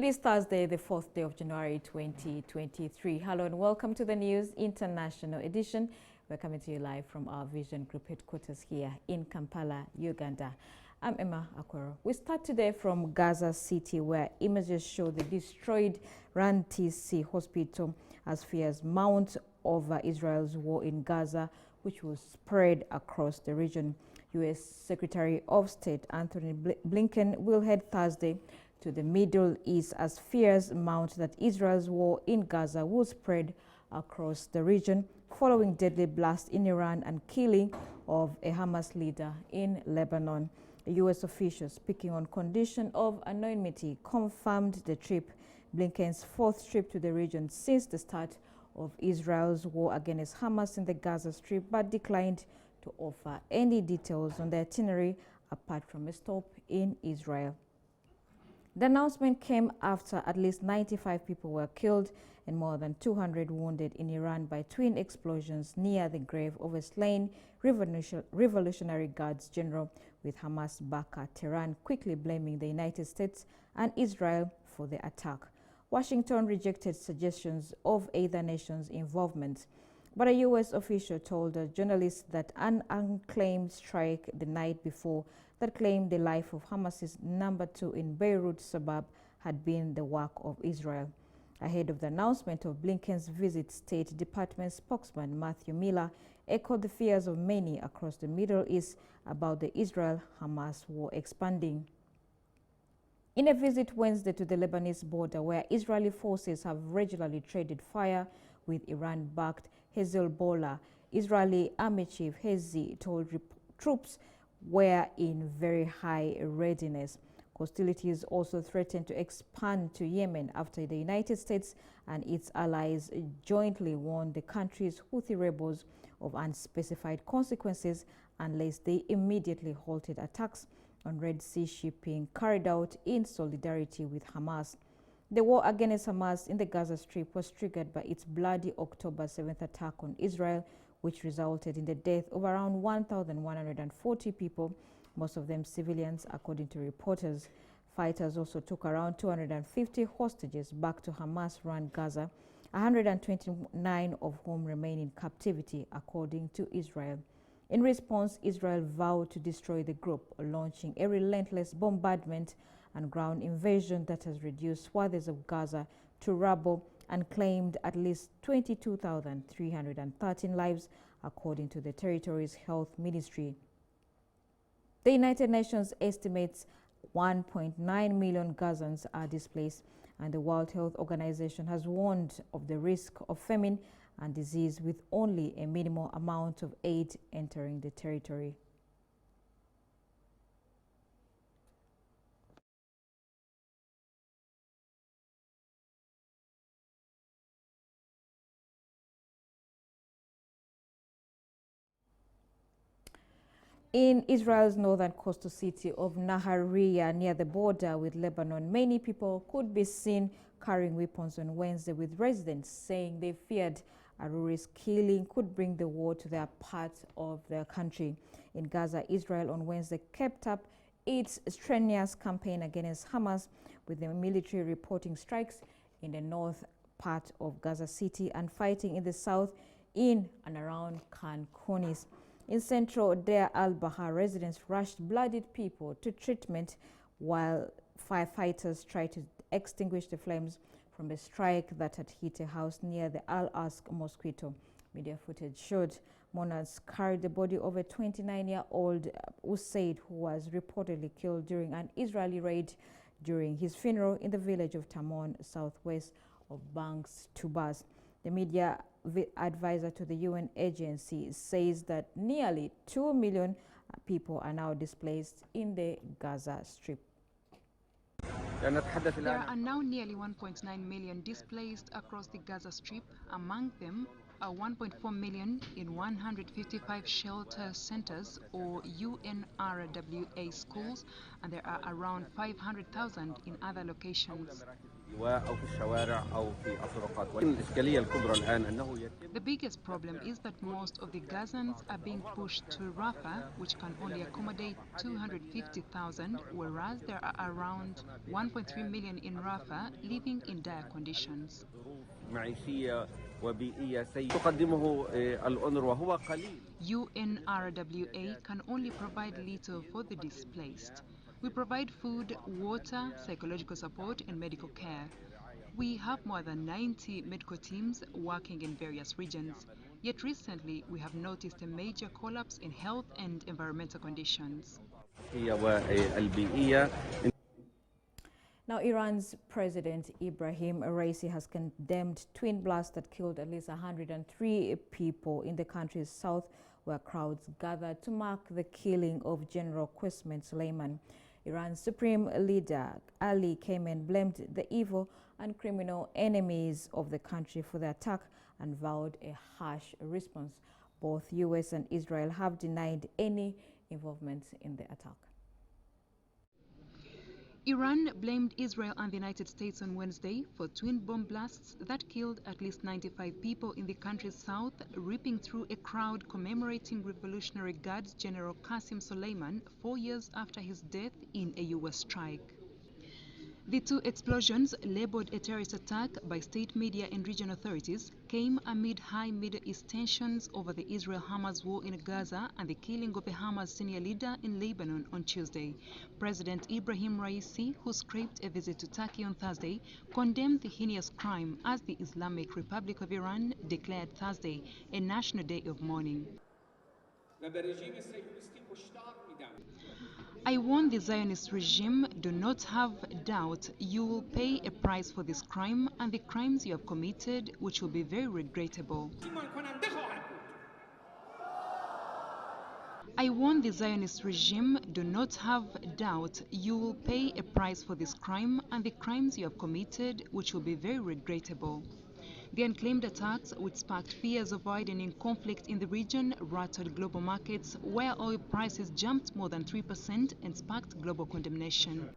It is Thursday, the 4th day of January 2023. Hello and welcome to the News International Edition. We're coming to you live from our Vision Group headquarters here in Kampala, Uganda. I'm Emma Akwero. We start today from Gaza City, where images show the destroyed Ran TC hospital as fears mount over Israel's war in Gaza, which will spread across the region. U.S. Secretary of State Anthony Blinken will head Thursday to the Middle East as fears mount that Israel's war in Gaza will spread across the region following deadly blast in Iran and killing of a Hamas leader in Lebanon. A U.S. official speaking on condition of anonymity confirmed the trip, Blinken's fourth trip to the region since the start of Israel's war against Hamas in the Gaza Strip, but declined to offer any details on the itinerary apart from a stop in Israel. The announcement came after at least 95 people were killed and more than 200 wounded in Iran by twin explosions near the grave of a slain Revolutionary Guards general, with Hamas backer Tehran quickly blaming the United States and Israel for the attack. Washington rejected suggestions of either nation's involvement, but a U.S. official told journalists that an unclaimed strike the night before that claimed the life of Hamas's number 2 in Beirut suburb had been the work of Israel. Ahead of the announcement of Blinken's visit, State Department spokesman Matthew Miller echoed the fears of many across the Middle East about the Israel-Hamas war expanding. In a visit Wednesday to the Lebanese border, where Israeli forces have regularly traded fire with Iran-backed Hezbollah, Israeli Army Chief Hezi told troops were in very high readiness. Hostilities also threatened to expand to Yemen after the United States and its allies jointly warned the country's Houthi rebels of unspecified consequences unless they immediately halted attacks on Red Sea shipping carried out in solidarity with Hamas. The war against Hamas in the Gaza Strip was triggered by its bloody October 7th attack on Israel, which resulted in the death of around 1,140 people, most of them civilians, according to reporters. Fighters also took around 250 hostages back to Hamas-run Gaza, 129 of whom remain in captivity, according to Israel. In response, Israel vowed to destroy the group, launching a relentless bombardment and ground invasion that has reduced swaths of Gaza to rubble and claimed at least 22,313 lives, according to the territory's health ministry. The United Nations estimates 1.9 million Gazans are displaced, and the World Health Organization has warned of the risk of famine and disease with only a minimal amount of aid entering the territory. In Israel's northern coastal city of Nahariya, near the border with Lebanon, many people could be seen carrying weapons on Wednesday, with residents saying they feared Aruri's killing could bring the war to their part of their country. In Gaza, Israel on Wednesday kept up its strenuous campaign against Hamas, with the military reporting strikes in the north part of Gaza City and fighting in the south in and around Khan Yunis. In central Deir al-Bahar, residents rushed bloodied people to treatment while firefighters tried to extinguish the flames from a strike that had hit a house near the Al-Ask Mosquito. Media footage showed mourners carried the body of a 29-year-old Usaid, who was reportedly killed during an Israeli raid during his funeral in the village of Tamon, southwest of Banks Tubas. The media advisor to the UN agency says that nearly 2 million people are now displaced in the Gaza Strip. There are now nearly 1.9 million displaced across the Gaza Strip. Among them are 1.4 million in 155 shelter centers or UNRWA schools, and there are around 500,000 in other locations. The biggest problem is that most of the Gazans are being pushed to Rafah, which can only accommodate 250,000, whereas there are around 1.3 million in Rafah living in dire conditions. UNRWA can only provide little for the displaced. We provide food, water, psychological support, and medical care. We have more than 90 medical teams working in various regions. Yet recently, we have noticed a major collapse in health and environmental conditions. Now, Iran's President Ibrahim Raisi has condemned twin blasts that killed at least 103 people in the country's south, where crowds gathered to mark the killing of General Qasem Soleimani. Iran's supreme leader Ali Khamenei blamed the evil and criminal enemies of the country for the attack and vowed a harsh response. Both US and Israel have denied any involvement in the attack. Iran blamed Israel and the United States on Wednesday for twin bomb blasts that killed at least 95 people in the country's south, ripping through a crowd commemorating Revolutionary Guards General Qasem Soleimani 4 years after his death in a US strike. The two explosions, labeled a terrorist attack by state media and regional authorities, came amid high Middle East tensions over the Israel-Hamas war in Gaza and the killing of a Hamas senior leader in Lebanon on Tuesday. President Ibrahim Raisi, who scraped a visit to Turkey on Thursday, condemned the heinous crime as the Islamic Republic of Iran declared Thursday a national day of mourning. I warn the Zionist regime, do not have doubt you will pay a price for this crime and the crimes you have committed, which will be very regrettable. I warn the Zionist regime, do not have doubt you will pay a price for this crime and the crimes you have committed, which will be very regrettable. The unclaimed attacks, which sparked fears of widening conflict in the region, rattled global markets where oil prices jumped more than 3% and sparked global condemnation.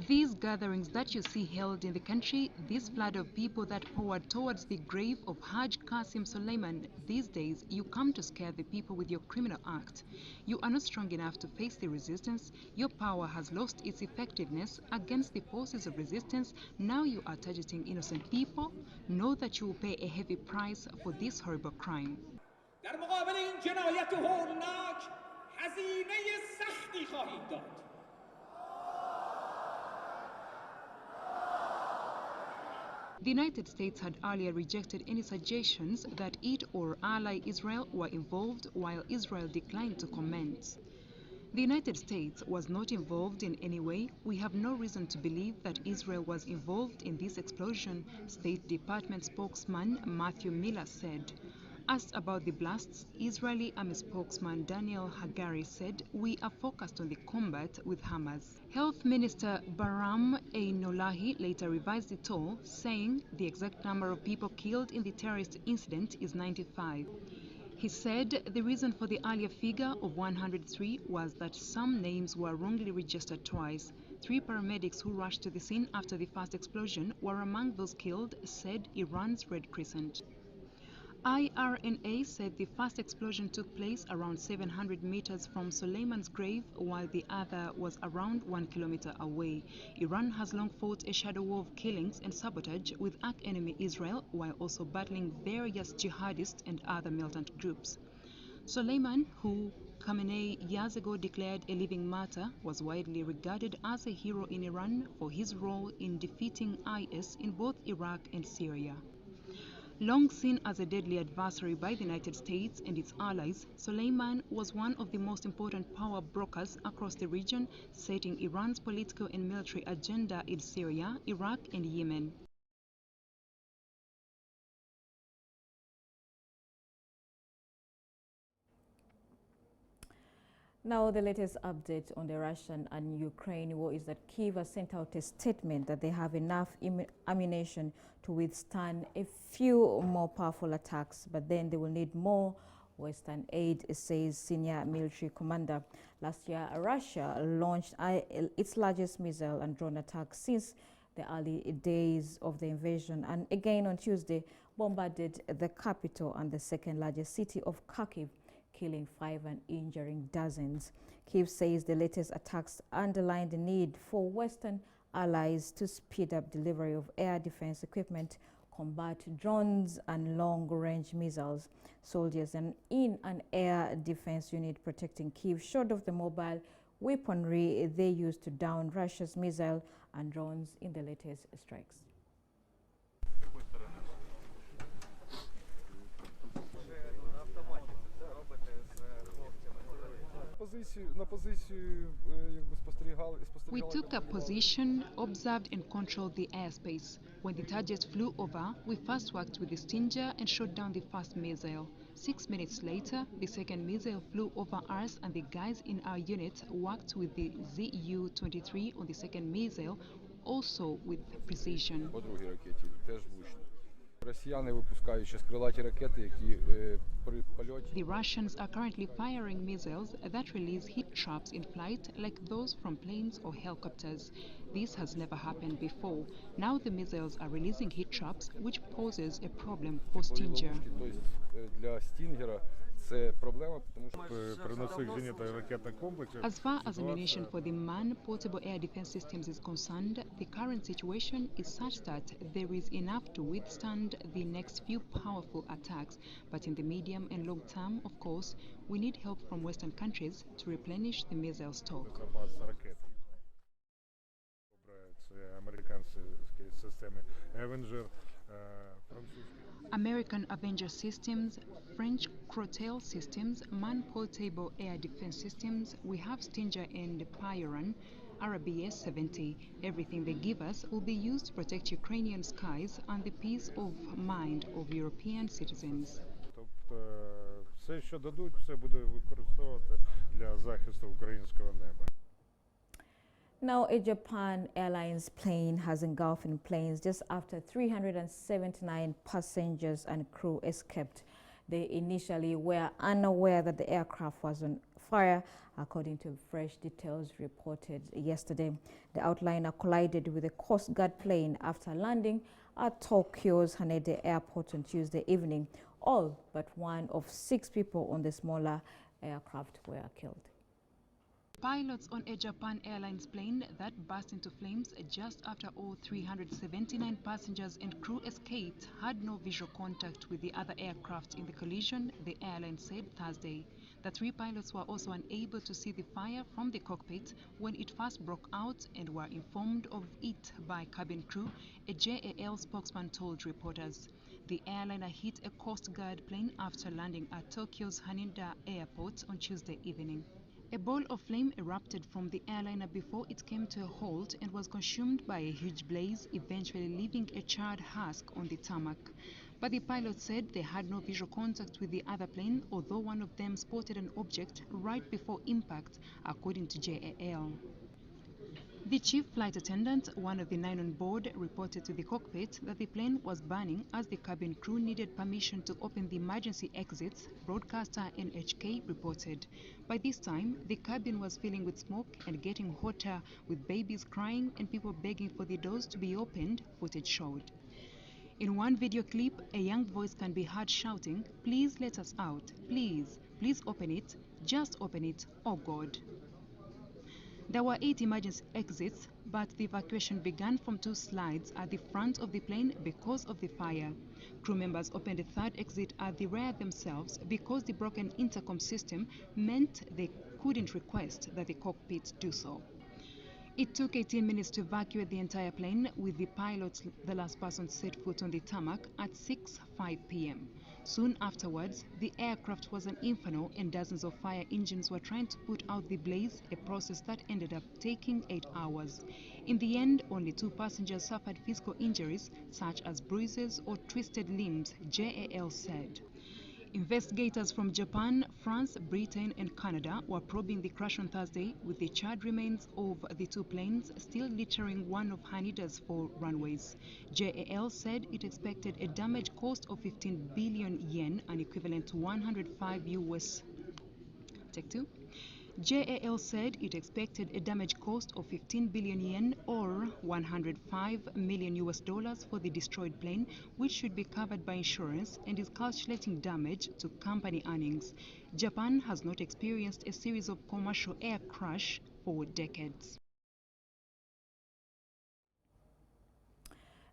These gatherings that you see held in the country, this flood of people that poured towards the grave of Hajj Qasem Soleimani, these days you come to scare the people with your criminal act. You are not strong enough to face the resistance. Your power has lost its effectiveness against the forces of resistance. Now you are targeting innocent people. Know that you will pay a heavy price for this horrible crime. The United States had earlier rejected any suggestions that it or ally Israel were involved, while Israel declined to comment. The United States was not involved in any way. We have no reason to believe that Israel was involved in this explosion, State Department spokesman Matthew Miller said. Asked about the blasts, Israeli Army spokesman Daniel Hagari said, "We are focused on the combat with Hamas." Health Minister Bahram Einolahi later revised the toll, saying the exact number of people killed in the terrorist incident is 95. He said the reason for the earlier figure of 103 was that some names were wrongly registered twice. 3 paramedics who rushed to the scene after the first explosion were among those killed, said Iran's Red Crescent. IRNA said the first explosion took place around 700 meters from Soleimani's grave, while the other was around 1 kilometer away. Iran has long fought a shadow war of killings and sabotage with arch-enemy Israel, while also battling various jihadist and other militant groups. Soleimani, who Khamenei years ago declared a living martyr, was widely regarded as a hero in Iran for his role in defeating IS in both Iraq and Syria. Long seen as a deadly adversary by the United States and its allies, Soleimani was one of the most important power brokers across the region, setting Iran's political and military agenda in Syria, Iraq, and Yemen. Now, the latest update on the Russian and Ukraine war is that Kyiv has sent out a statement that they have enough ammunition to withstand a few more powerful attacks, but then they will need more Western aid, says senior military commander. Last year, Russia launched its largest missile and drone attack since the early days of the invasion, and again on Tuesday bombarded the capital and the second largest city of Kharkiv, killing 5 and injuring dozens. Kyiv says the latest attacks underline the need for Western allies to speed up delivery of air defense equipment, combat drones and long-range missiles. Soldiers in an air defense unit protecting Kyiv showed off the mobile weaponry they used to down Russia's missile and drones in the latest strikes. We took a position, observed and controlled the airspace. When the target flew over, we first worked with the Stinger and shot down the first missile. 6 minutes later, the second missile flew over us and the guys in our unit worked with the Zu-23 on the second missile, also with precision. The Russians are currently firing missiles that release heat traps in flight, like those from planes or helicopters. This has never happened before. Now the missiles are releasing heat traps, which poses a problem for Stinger. As far as ammunition for the man-portable air defense systems is concerned, the current situation is such that there is enough to withstand the next few powerful attacks. But in the medium and long term, of course, we need help from Western countries to replenish the missile stock. American Avenger systems, French Crotel systems, man-portable air defense systems. We have Stinger and Pioran, RBS-70. Everything they give us will be used to protect Ukrainian skies and the peace of mind of European citizens. Now, a Japan Airlines plane has engulfed in flames just after 379 passengers and crew escaped. They initially were unaware that the aircraft was on fire, according to fresh details reported yesterday. The outliner collided with a Coast Guard plane after landing at Tokyo's Haneda Airport on Tuesday evening. All but one of 6 people on the smaller aircraft were killed. Pilots on a Japan Airlines plane that burst into flames just after all 379 passengers and crew escaped had no visual contact with the other aircraft in the collision, the airline said Thursday. The 3 pilots were also unable to see the fire from the cockpit when it first broke out and were informed of it by cabin crew, a JAL spokesman told reporters. The airliner hit a Coast Guard plane after landing at Tokyo's Haneda Airport on Tuesday evening. A ball of flame erupted from the airliner before it came to a halt and was consumed by a huge blaze, eventually leaving a charred husk on the tarmac. But the pilot said they had no visual contact with the other plane, although one of them spotted an object right before impact, according to JAL. The chief flight attendant, one of the 9 on board, reported to the cockpit that the plane was burning as the cabin crew needed permission to open the emergency exits, broadcaster NHK reported. By this time, the cabin was filling with smoke and getting hotter, with babies crying and people begging for the doors to be opened, footage showed. In one video clip, a young voice can be heard shouting, "Please let us out, please, please open it, just open it, oh God." There were 8 emergency exits, but the evacuation began from 2 slides at the front of the plane because of the fire. Crew members opened a 3rd exit at the rear themselves because the broken intercom system meant they couldn't request that the cockpit do so. It took 18 minutes to evacuate the entire plane, with the pilot the last person to set foot on the tarmac at 6:05 p.m. Soon afterwards, the aircraft was an inferno and dozens of fire engines were trying to put out the blaze, a process that ended up taking 8 hours. In the end, only 2 passengers suffered physical injuries, such as bruises or twisted limbs, JAL said. Investigators from Japan, France, Britain and Canada were probing the crash on Thursday, with the charred remains of the two planes still littering one of Hanida's four runways. JAL said it expected a damage cost of 15 billion yen, an equivalent to 105 US. Take two. JAL said it expected a damage cost of 15 billion yen or 105 million US dollars for the destroyed plane, which should be covered by insurance, and is calculating damage to company earnings. Japan has not experienced a series of commercial air crash for decades.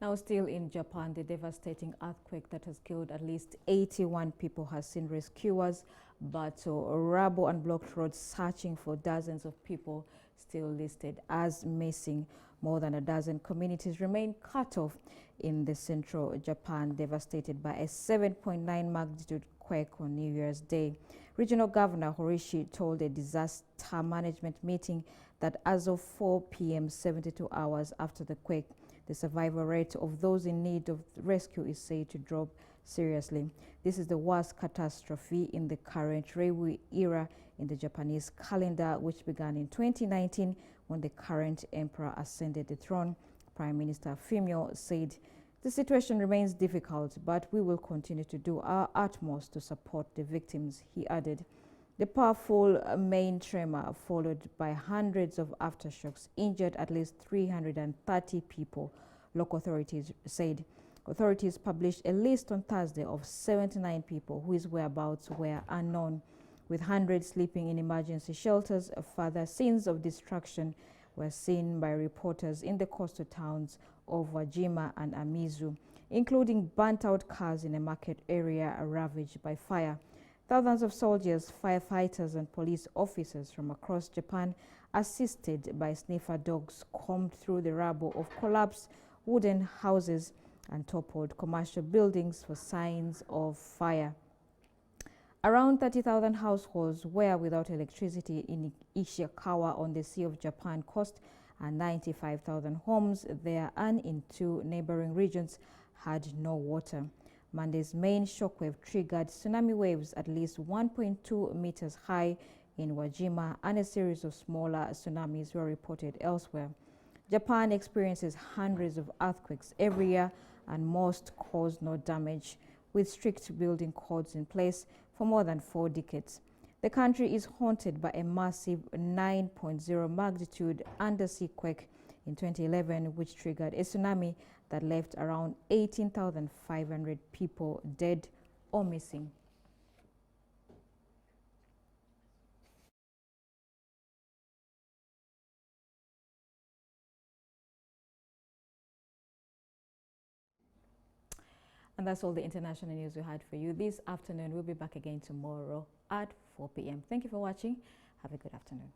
Now, still in Japan, the devastating earthquake that has killed at least 81 people has seen rescuers battle rubble and blocked roads searching for dozens of people still listed as missing. More than a dozen communities remain cut off in the central Japan, devastated by a 7.9 magnitude quake on New Year's Day. Regional Governor Horishi told a disaster management meeting that as of 4 p.m., 72 hours after the quake, the survival rate of those in need of rescue is said to drop seriously. This is the worst catastrophe in the current railway era in the Japanese calendar, which began in 2019 when the current emperor ascended the throne. Prime Minister Fumio said, "The situation remains difficult, but we will continue to do our utmost to support the victims," he added. The powerful main tremor, followed by hundreds of aftershocks, injured at least 330 people, local authorities said. Authorities published a list on Thursday of 79 people whose whereabouts were unknown, with hundreds sleeping in emergency shelters. Further scenes of destruction were seen by reporters in the coastal towns of Wajima and Amizu, including burnt-out cars in a market area ravaged by fire. Thousands of soldiers, firefighters and police officers from across Japan, assisted by sniffer dogs, combed through the rubble of collapsed wooden houses and toppled commercial buildings for signs of fire. Around 30,000 households were without electricity in Ishikawa on the Sea of Japan coast, and 95,000 homes there and in two neighboring regions had no water. Monday's main shockwave triggered tsunami waves at least 1.2 meters high in Wajima, and a series of smaller tsunamis were reported elsewhere. Japan experiences hundreds of earthquakes every year, and most cause no damage, with strict building codes in place for more than 4 decades. The country is haunted by a massive 9.0 magnitude undersea quake in 2011, which triggered a tsunami that left around 18,500 people dead or missing. And that's all the international news we had for you this afternoon. We'll be back again tomorrow at 4 p.m. Thank you for watching. Have a good afternoon.